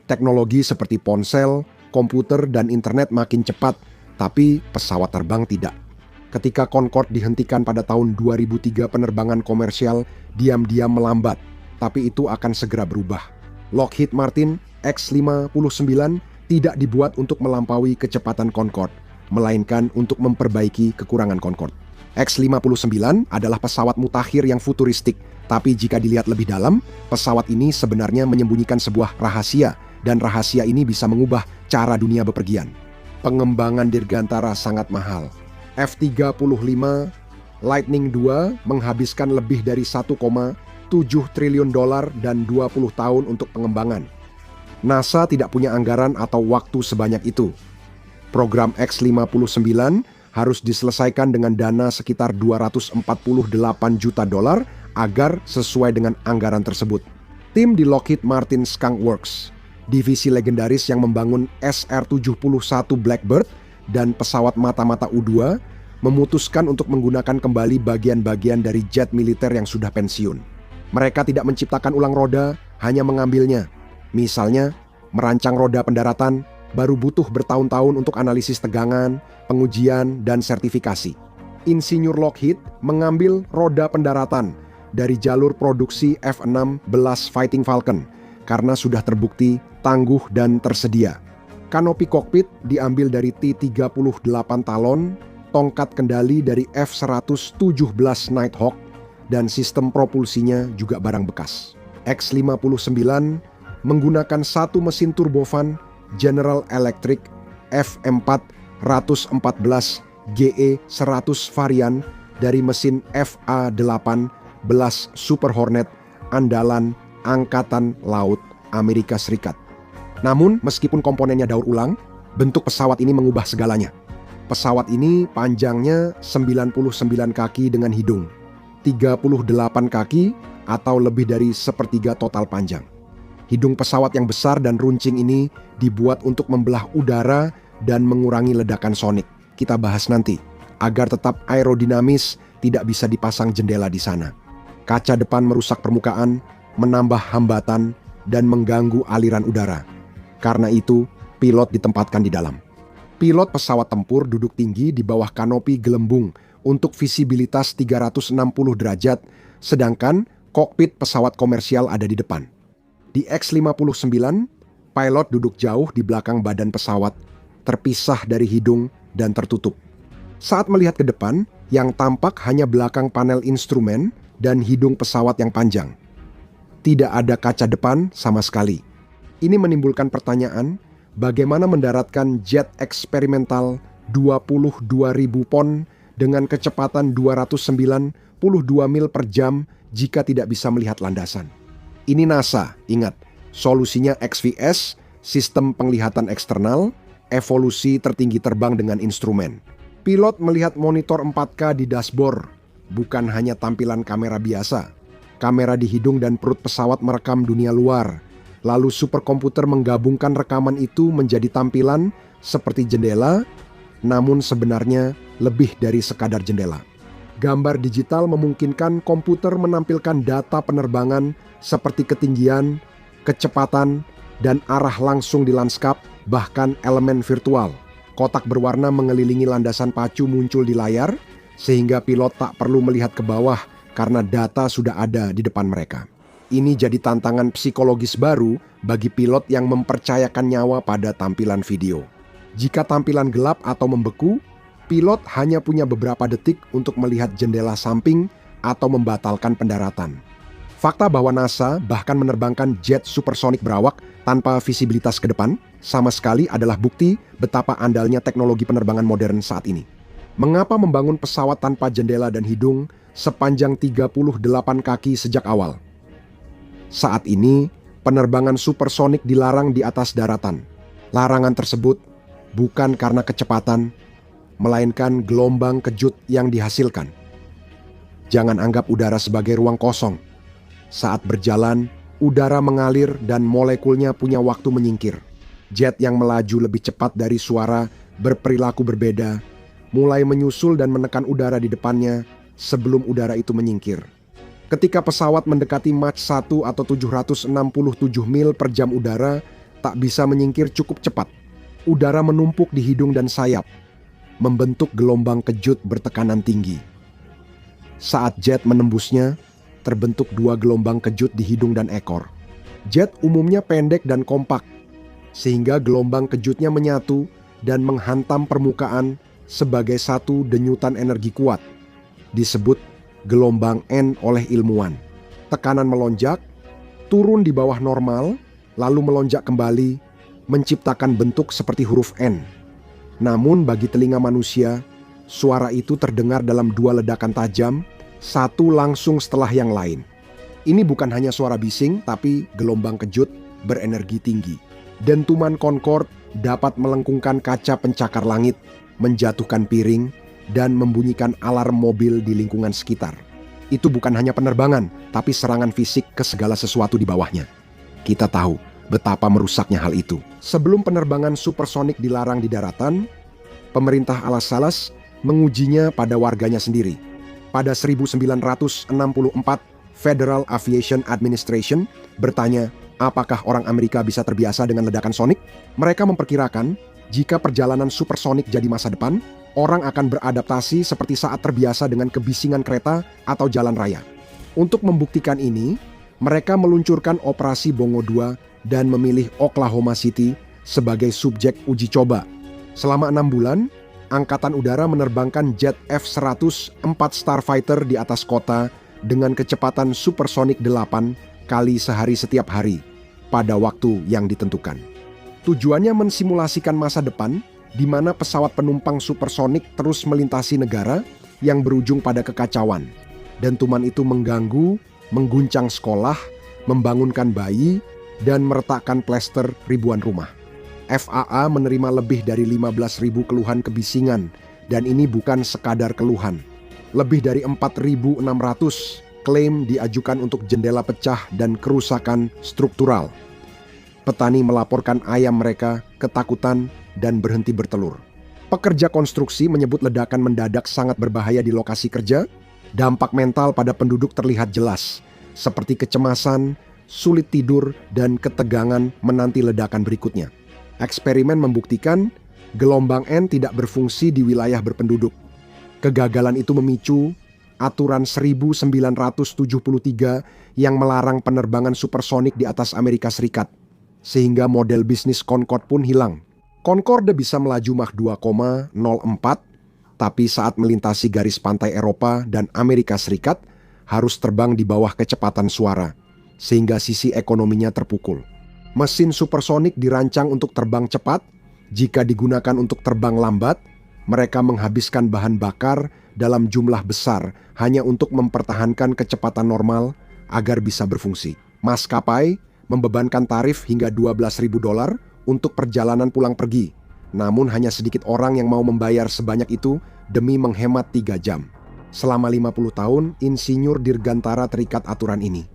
Teknologi seperti ponsel, komputer, dan internet makin cepat, tapi pesawat terbang tidak. Ketika Concorde dihentikan pada tahun 2003, penerbangan komersial diam-diam melambat, tapi itu akan segera berubah. Lockheed Martin X-59 tidak dibuat untuk melampaui kecepatan Concorde, melainkan untuk memperbaiki kekurangan Concorde. X-59 adalah pesawat mutakhir yang futuristik, tapi jika dilihat lebih dalam, pesawat ini sebenarnya menyembunyikan sebuah rahasia, dan rahasia ini bisa mengubah cara dunia bepergian. Pengembangan dirgantara sangat mahal. F-35 Lightning II menghabiskan lebih dari 1,7 triliun dolar dan 20 tahun untuk pengembangan. NASA tidak punya anggaran atau waktu sebanyak itu. Program X-59 harus diselesaikan dengan dana sekitar 248 juta dolar agar sesuai dengan anggaran tersebut. Tim di Lockheed Martin Skunk Works, divisi legendaris yang membangun SR-71 Blackbird dan pesawat mata-mata U-2, memutuskan untuk menggunakan kembali bagian-bagian dari jet militer yang sudah pensiun. Mereka tidak menciptakan ulang roda, hanya mengambilnya. Misalnya, merancang roda pendaratan baru butuh bertahun-tahun untuk analisis tegangan, pengujian, dan sertifikasi. Insinyur Lockheed mengambil roda pendaratan dari jalur produksi F-16 Fighting Falcon karena sudah terbukti tangguh dan tersedia. Kanopi kokpit diambil dari T-38 Talon, tongkat kendali dari F-117 Nighthawk, dan sistem propulsinya juga barang bekas. X-59 menggunakan satu mesin turbofan General Electric F414 GE100 varian dari mesin FA-18 Super Hornet andalan Angkatan Laut Amerika Serikat. Namun, meskipun komponennya daur ulang, bentuk pesawat ini mengubah segalanya. Pesawat ini panjangnya 99 kaki dengan hidung, 38 kaki atau lebih dari sepertiga total panjang. Hidung pesawat yang besar dan runcing ini dibuat untuk membelah udara dan mengurangi ledakan sonik. Kita bahas nanti. Agar tetap aerodinamis, tidak bisa dipasang jendela di sana. Kaca depan merusak permukaan, menambah hambatan, dan mengganggu aliran udara. Karena itu, pilot ditempatkan di dalam. Pilot pesawat tempur duduk tinggi di bawah kanopi gelembung untuk visibilitas 360 derajat, sedangkan kokpit pesawat komersial ada di depan. Di X-59, pilot duduk jauh di belakang badan pesawat, terpisah dari hidung dan tertutup. Saat melihat ke depan, yang tampak hanya belakang panel instrumen dan hidung pesawat yang panjang. Tidak ada kaca depan sama sekali. Ini menimbulkan pertanyaan, bagaimana mendaratkan jet eksperimental 22.000 pon dengan kecepatan 292 mil per jam jika tidak bisa melihat landasan? Ini NASA, ingat, solusinya XVS, sistem penglihatan eksternal, evolusi tertinggi terbang dengan instrumen. Pilot melihat monitor 4K di dashboard, bukan hanya tampilan kamera biasa. Kamera di hidung dan perut pesawat merekam dunia luar. Lalu superkomputer menggabungkan rekaman itu menjadi tampilan seperti jendela, namun sebenarnya lebih dari sekadar jendela. Gambar digital memungkinkan komputer menampilkan data penerbangan seperti ketinggian, kecepatan, dan arah langsung di lanskap, bahkan elemen virtual. Kotak berwarna mengelilingi landasan pacu muncul di layar, sehingga pilot tak perlu melihat ke bawah karena data sudah ada di depan mereka. Ini jadi tantangan psikologis baru bagi pilot yang mempercayakan nyawa pada tampilan video. Jika tampilan gelap atau membeku, pilot hanya punya beberapa detik untuk melihat jendela samping atau membatalkan pendaratan. Fakta bahwa NASA bahkan menerbangkan jet supersonik berawak tanpa visibilitas ke depan sama sekali adalah bukti betapa andalnya teknologi penerbangan modern saat ini. Mengapa membangun pesawat tanpa jendela dan hidung sepanjang 38 kaki sejak awal? Saat ini, penerbangan supersonik dilarang di atas daratan. Larangan tersebut bukan karena kecepatan, melainkan gelombang kejut yang dihasilkan. Jangan anggap udara sebagai ruang kosong. Saat berjalan, udara mengalir dan molekulnya punya waktu menyingkir. Jet yang melaju lebih cepat dari suara berperilaku berbeda, mulai menyusul dan menekan udara di depannya sebelum udara itu menyingkir. Ketika pesawat mendekati Mach 1 atau 767 mil per jam udara, tak bisa menyingkir cukup cepat. Udara menumpuk di hidung dan sayap, membentuk gelombang kejut bertekanan tinggi. Saat jet menembusnya, terbentuk 2 gelombang kejut di hidung dan ekor. Jet umumnya pendek dan kompak, sehingga gelombang kejutnya menyatu dan menghantam permukaan sebagai satu denyutan energi kuat. Disebut gelombang N oleh ilmuwan. Tekanan melonjak, turun di bawah normal, lalu melonjak kembali, menciptakan bentuk seperti huruf N. Namun bagi telinga manusia, suara itu terdengar dalam 2 ledakan tajam, satu langsung setelah yang lain. Ini bukan hanya suara bising, tapi gelombang kejut berenergi tinggi. Dentuman Concorde dapat melengkungkan kaca pencakar langit, menjatuhkan piring, dan membunyikan alarm mobil di lingkungan sekitar. Itu bukan hanya penerbangan, tapi serangan fisik ke segala sesuatu di bawahnya. Kita tahu betapa merusaknya hal itu. Sebelum penerbangan supersonik dilarang di daratan, pemerintah Las Salas mengujinya pada warganya sendiri. Pada 1964, Federal Aviation Administration bertanya, apakah orang Amerika bisa terbiasa dengan ledakan sonik? Mereka memperkirakan, jika perjalanan supersonik jadi masa depan, orang akan beradaptasi seperti saat terbiasa dengan kebisingan kereta atau jalan raya. Untuk membuktikan ini, mereka meluncurkan Operasi Bongo 2 dan memilih Oklahoma City sebagai subjek uji coba. Selama 6 bulan, Angkatan Udara menerbangkan jet F-100 4 Starfighter di atas kota dengan kecepatan supersonik 8 kali sehari setiap hari pada waktu yang ditentukan. Tujuannya mensimulasikan masa depan di mana pesawat penumpang supersonik terus melintasi negara yang berujung pada kekacauan. Dentuman itu mengganggu, mengguncang sekolah, membangunkan bayi, dan meretakkan plester ribuan rumah. FAA menerima lebih dari 15.000 keluhan kebisingan, dan ini bukan sekadar keluhan. Lebih dari 4.600 klaim diajukan untuk jendela pecah dan kerusakan struktural. Petani melaporkan ayam mereka ketakutan dan berhenti bertelur. Pekerja konstruksi menyebut ledakan mendadak sangat berbahaya di lokasi kerja. Dampak mental pada penduduk terlihat jelas, seperti kecemasan, sulit tidur, dan ketegangan menanti ledakan berikutnya. Eksperimen membuktikan gelombang N tidak berfungsi di wilayah berpenduduk. Kegagalan itu memicu aturan 1973 yang melarang penerbangan supersonik di atas Amerika Serikat, sehingga model bisnis Concorde pun hilang. Concorde bisa melaju Mach 2,04, tapi saat melintasi garis pantai Eropa dan Amerika Serikat harus terbang di bawah kecepatan suara, sehingga sisi ekonominya terpukul. Mesin supersonik dirancang untuk terbang cepat. Jika digunakan untuk terbang lambat, mereka menghabiskan bahan bakar dalam jumlah besar hanya untuk mempertahankan kecepatan normal agar bisa berfungsi. Maskapai membebankan tarif hingga $12.000 untuk perjalanan pulang pergi. Namun hanya sedikit orang yang mau membayar sebanyak itu demi menghemat 3 jam. Selama 50 tahun, insinyur dirgantara terikat aturan ini.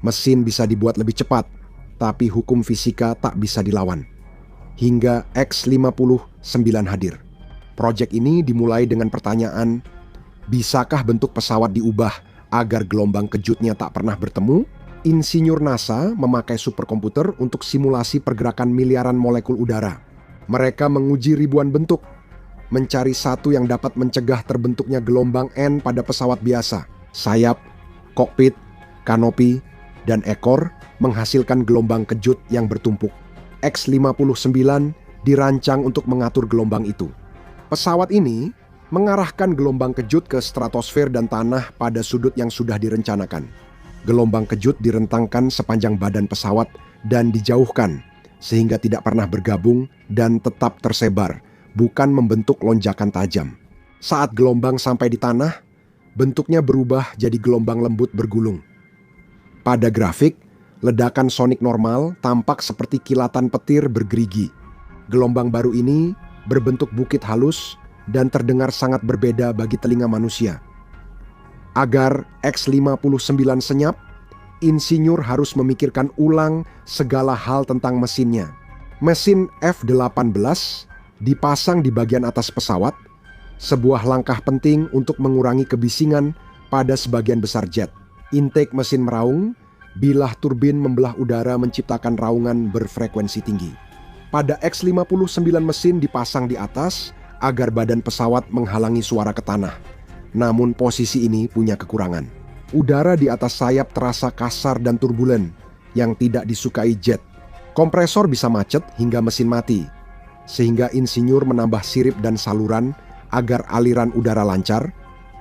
Mesin bisa dibuat lebih cepat, tapi hukum fisika tak bisa dilawan. Hingga X-59 hadir. Proyek ini dimulai dengan pertanyaan, bisakah bentuk pesawat diubah agar gelombang kejutnya tak pernah bertemu? Insinyur NASA memakai superkomputer untuk simulasi pergerakan miliaran molekul udara. Mereka menguji ribuan bentuk, mencari satu yang dapat mencegah terbentuknya gelombang N pada pesawat biasa. Sayap, kokpit, kanopi, dan ekor menghasilkan gelombang kejut yang bertumpuk. X-59 dirancang untuk mengatur gelombang itu. Pesawat ini mengarahkan gelombang kejut ke stratosfer dan tanah pada sudut yang sudah direncanakan. Gelombang kejut direntangkan sepanjang badan pesawat dan dijauhkan, sehingga tidak pernah bergabung dan tetap tersebar, bukan membentuk lonjakan tajam. Saat gelombang sampai di tanah, bentuknya berubah jadi gelombang lembut bergulung. Pada grafik, ledakan sonik normal tampak seperti kilatan petir bergerigi. Gelombang baru ini berbentuk bukit halus dan terdengar sangat berbeda bagi telinga manusia. Agar X-59 senyap, insinyur harus memikirkan ulang segala hal tentang mesinnya. Mesin F-18 dipasang di bagian atas pesawat, sebuah langkah penting untuk mengurangi kebisingan pada sebagian besar jet. Intake mesin meraung Bilah turbin membelah udara menciptakan raungan berfrekuensi tinggi. Pada X-59 mesin dipasang di atas agar badan pesawat menghalangi suara ke tanah. Namun posisi ini punya kekurangan. Udara di atas sayap terasa kasar dan turbulen yang tidak disukai jet. Kompresor bisa macet hingga mesin mati, sehingga insinyur menambah sirip dan saluran agar aliran udara lancar,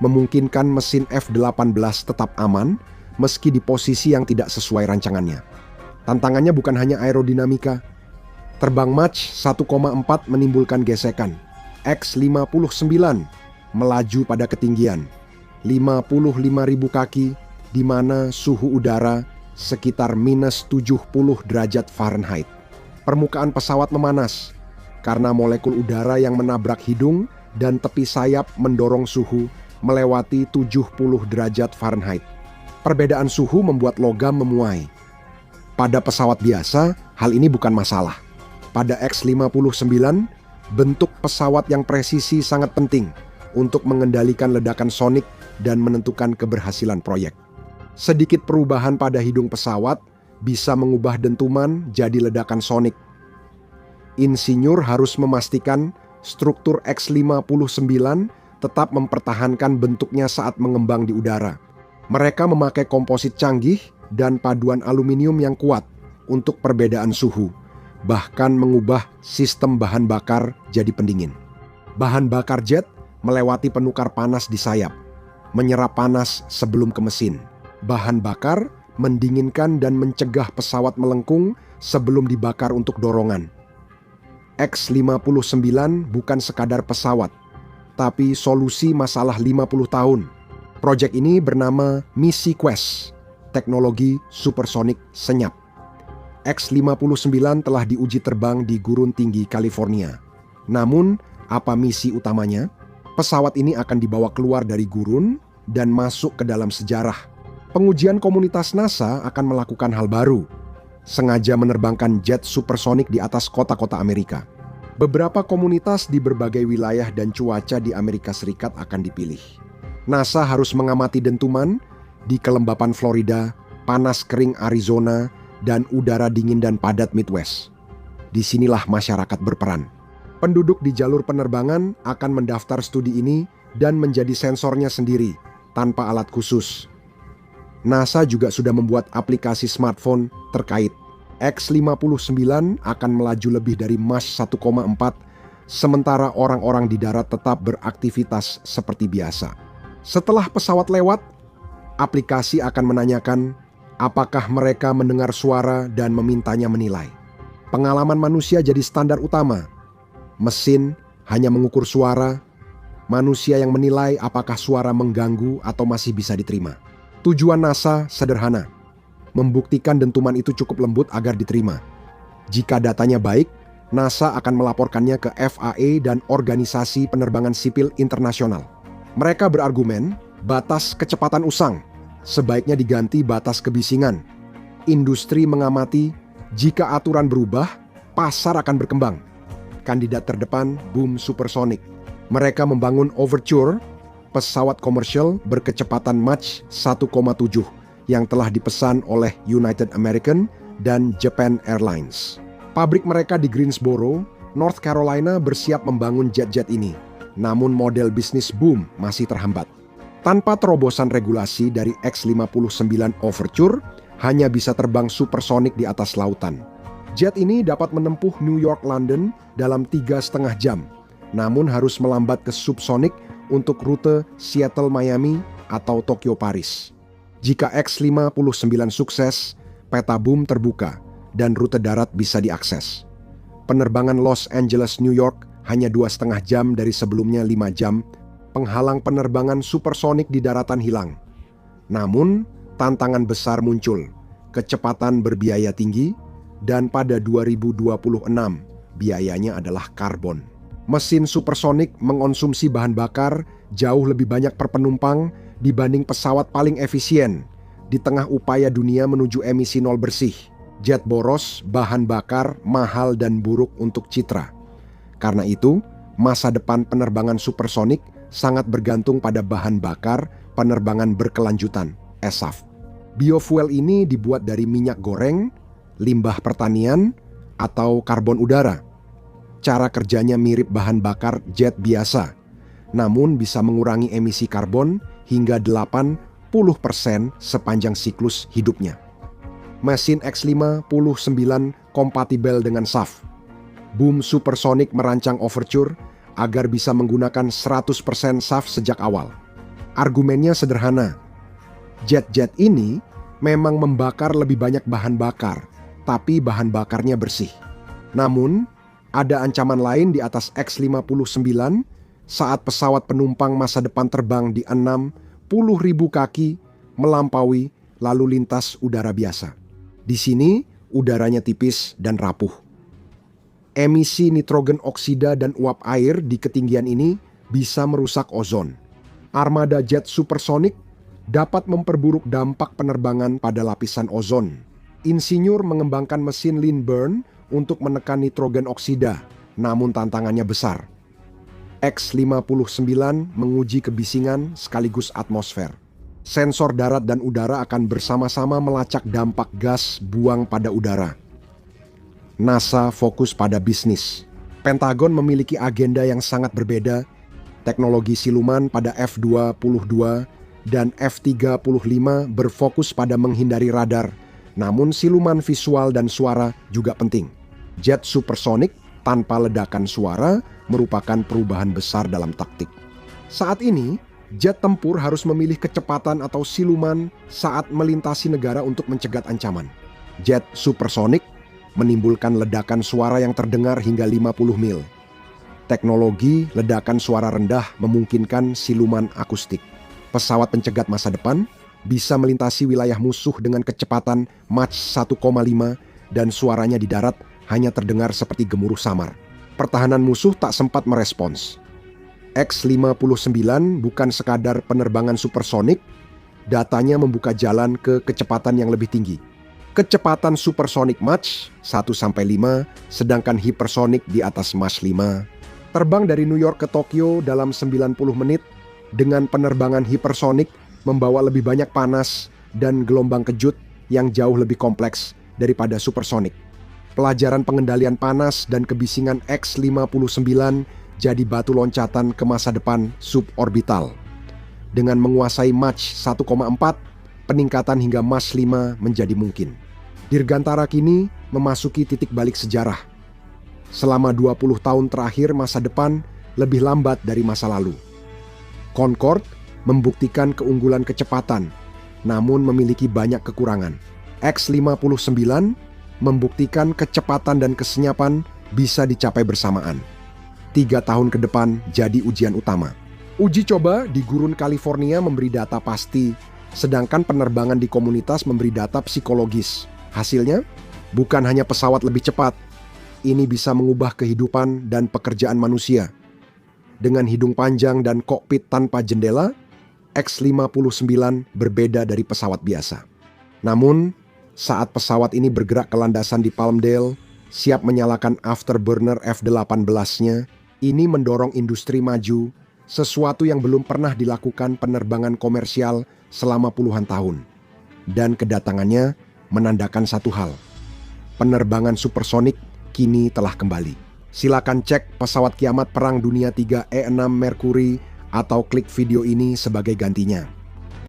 memungkinkan mesin F-18 tetap aman meski di posisi yang tidak sesuai rancangannya. Tantangannya bukan hanya aerodinamika. Terbang Mach 1,4 menimbulkan gesekan. X-59 melaju pada ketinggian 55.000 kaki di mana suhu udara sekitar minus 70 derajat Fahrenheit. Permukaan pesawat memanas karena molekul udara yang menabrak hidung dan tepi sayap mendorong suhu melewati 70 derajat Fahrenheit. Perbedaan suhu membuat logam memuai. Pada pesawat biasa, hal ini bukan masalah. Pada X-59, bentuk pesawat yang presisi sangat penting untuk mengendalikan ledakan sonik dan menentukan keberhasilan proyek. Sedikit perubahan pada hidung pesawat bisa mengubah dentuman jadi ledakan sonik. Insinyur harus memastikan struktur X-59 tetap mempertahankan bentuknya saat mengembang di udara. Mereka memakai komposit canggih dan paduan aluminium yang kuat untuk perbedaan suhu, bahkan mengubah sistem bahan bakar jadi pendingin. Bahan bakar jet melewati penukar panas di sayap, menyerap panas sebelum ke mesin. Bahan bakar mendinginkan dan mencegah pesawat melengkung sebelum dibakar untuk dorongan. X-59 bukan sekadar pesawat, tapi solusi masalah 50 tahun. Proyek ini bernama Misi Quest, teknologi supersonik senyap. X-59 telah diuji terbang di Gurun Tinggi California. Namun, apa misi utamanya? Pesawat ini akan dibawa keluar dari gurun dan masuk ke dalam sejarah. Pengujian komunitas NASA akan melakukan hal baru, sengaja menerbangkan jet supersonik di atas kota-kota Amerika. Beberapa komunitas di berbagai wilayah dan cuaca di Amerika Serikat akan dipilih. NASA harus mengamati dentuman di kelembapan Florida, panas kering Arizona, dan udara dingin dan padat Midwest. Disinilah masyarakat berperan. Penduduk di jalur penerbangan akan mendaftar studi ini dan menjadi sensornya sendiri, tanpa alat khusus. NASA juga sudah membuat aplikasi smartphone terkait. X-59 akan melaju lebih dari Mach 1,4, sementara orang-orang di darat tetap beraktivitas seperti biasa. Setelah pesawat lewat, aplikasi akan menanyakan apakah mereka mendengar suara dan memintanya menilai. Pengalaman manusia jadi standar utama. Mesin hanya mengukur suara, manusia yang menilai apakah suara mengganggu atau masih bisa diterima. Tujuan NASA sederhana, membuktikan dentuman itu cukup lembut agar diterima. Jika datanya baik, NASA akan melaporkannya ke FAA dan Organisasi Penerbangan Sipil Internasional. Mereka berargumen, batas kecepatan usang sebaiknya diganti batas kebisingan. Industri mengamati, jika aturan berubah, pasar akan berkembang. Kandidat terdepan boom supersonik. Mereka membangun Overture, pesawat komersial berkecepatan Mach 1,7 yang telah dipesan oleh United American dan Japan Airlines. Pabrik mereka di Greensboro, North Carolina bersiap membangun jet-jet ini. Namun model bisnis boom masih terhambat. Tanpa terobosan regulasi dari X-59 Overture, hanya bisa terbang supersonik di atas lautan. Jet ini dapat menempuh New York-London dalam 3,5 jam, namun harus melambat ke subsonik untuk rute Seattle-Miami atau Tokyo-Paris. Jika X-59 sukses, peta boom terbuka dan rute darat bisa diakses. Penerbangan Los Angeles-New York hanya 2,5 jam dari sebelumnya 5 jam, penghalang penerbangan supersonik di daratan hilang. Namun, tantangan besar muncul, kecepatan berbiaya tinggi, dan pada 2026, biayanya adalah karbon. Mesin supersonik mengonsumsi bahan bakar jauh lebih banyak per penumpang dibanding pesawat paling efisien di tengah upaya dunia menuju emisi nol bersih. Jet boros, bahan bakar, mahal dan buruk untuk citra. Karena itu, masa depan penerbangan supersonik sangat bergantung pada bahan bakar penerbangan berkelanjutan, SAF. Biofuel ini dibuat dari minyak goreng, limbah pertanian, atau karbon udara. Cara kerjanya mirip bahan bakar jet biasa, namun bisa mengurangi emisi karbon hingga 80% sepanjang siklus hidupnya. Mesin X-59 kompatibel dengan SAF. Boom Supersonic merancang Overture agar bisa menggunakan 100% SAF sejak awal. Argumennya sederhana. Jet-jet ini memang membakar lebih banyak bahan bakar, tapi bahan bakarnya bersih. Namun, ada ancaman lain di atas X-59 saat pesawat penumpang masa depan terbang di 60.000 kaki melampaui lalu lintas udara biasa. Di sini, udaranya tipis dan rapuh. Emisi nitrogen oksida dan uap air di ketinggian ini bisa merusak ozon. Armada jet supersonik dapat memperburuk dampak penerbangan pada lapisan ozon. Insinyur mengembangkan mesin lean burn untuk menekan nitrogen oksida, namun tantangannya besar. X-59 menguji kebisingan sekaligus atmosfer. Sensor darat dan udara akan bersama-sama melacak dampak gas buang pada udara. NASA fokus pada bisnis. Pentagon memiliki agenda yang sangat berbeda. Teknologi siluman pada F-22 dan F-35 berfokus pada menghindari radar, namun siluman visual dan suara juga penting. Jet supersonik tanpa ledakan suara merupakan perubahan besar dalam taktik. Saat ini, jet tempur harus memilih kecepatan atau siluman saat melintasi negara untuk mencegat ancaman. Jet supersonik menimbulkan ledakan suara yang terdengar hingga 50 mil. Teknologi ledakan suara rendah memungkinkan siluman akustik. Pesawat pencegat masa depan bisa melintasi wilayah musuh dengan kecepatan Mach 1,5 dan suaranya di darat hanya terdengar seperti gemuruh samar. Pertahanan musuh tak sempat merespons. X-59 bukan sekadar penerbangan supersonik, datanya membuka jalan ke kecepatan yang lebih tinggi. Kecepatan supersonik Mach 1-5, sedangkan hipersonik di atas Mach 5. Terbang dari New York ke Tokyo dalam 90 menit dengan penerbangan hipersonik membawa lebih banyak panas dan gelombang kejut yang jauh lebih kompleks daripada supersonik. Pelajaran pengendalian panas dan kebisingan X-59 jadi batu loncatan ke masa depan suborbital. Dengan menguasai Mach 1,4, peningkatan hingga Mach 5 menjadi mungkin. Dirgantara kini memasuki titik balik sejarah. Selama 20 tahun terakhir masa depan lebih lambat dari masa lalu. Concorde membuktikan keunggulan kecepatan, namun memiliki banyak kekurangan. X-59 membuktikan kecepatan dan kesenyapan bisa dicapai bersamaan. 3 tahun ke depan jadi ujian utama. Uji coba di gurun California memberi data pasti, sedangkan penerbangan di komunitas memberi data psikologis. Hasilnya, bukan hanya pesawat lebih cepat, ini bisa mengubah kehidupan dan pekerjaan manusia. Dengan hidung panjang dan kokpit tanpa jendela, X-59 berbeda dari pesawat biasa. Namun, saat pesawat ini bergerak ke landasan di Palmdale, siap menyalakan afterburner F-18-nya, ini mendorong industri maju, sesuatu yang belum pernah dilakukan penerbangan komersial selama puluhan tahun. Dan kedatangannya menandakan satu hal, penerbangan supersonik kini telah kembali. Silakan cek pesawat kiamat Perang Dunia III E-6 Mercury atau klik video ini sebagai gantinya.